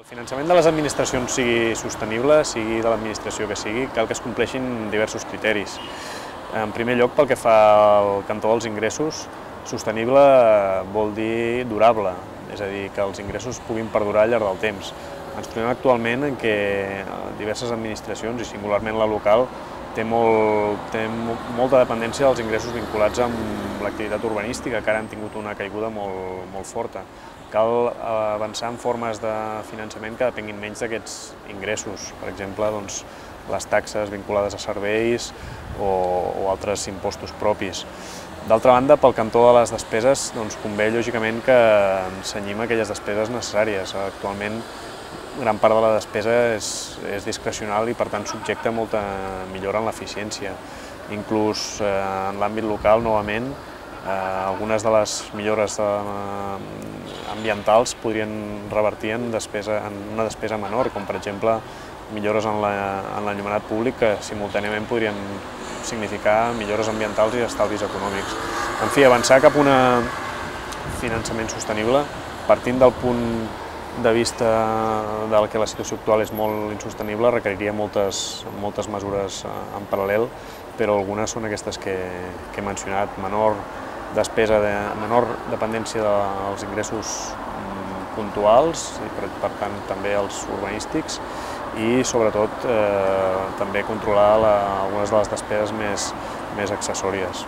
El finançament de les administracions sigui sostenible, sigui de l'administració que sigui, cal que es compleixin diversos criteris. En primer lloc, pel que fa al cantó dels ingressos, sostenible vol dir durable, és a dir, que els ingressos puguin perdurar al llarg del temps. Ens trobem actualment en què diverses administracions, i singularment la local, té molta dependència dels ingressos vinculats amb l'activitat urbanística, que ara han tingut una caiguda molt forta. Cal avançar en formes de finançament que depenguin menys d'aquests ingressos, per exemple, les taxes vinculades a serveis o altres impostos propis. D'altra banda, pel cantó de les despeses, convé lògicament que ens cenyim aquelles despeses necessàries. Actualment, gran part de la despesa és discrecional i, per tant, subjecta a molta millora en l'eficiència. Inclús en l'àmbit local, novament, algunes de les millores ambientals podrien revertir en una despesa menor, com per exemple millores en l'enllumenat públic que simultàniament podrien significar millores ambientals i estalvis econòmics. En fi, avançar cap a un finançament sostenible, partint del punt de vista que la situació actual és molt insostenible, requeriria moltes mesures en paral·lel, però algunes són aquestes que he mencionat: menor dependència dels ingressos puntuals, i per tant també els urbanístics, i sobretot també controlar algunes de les despeses més accessòries.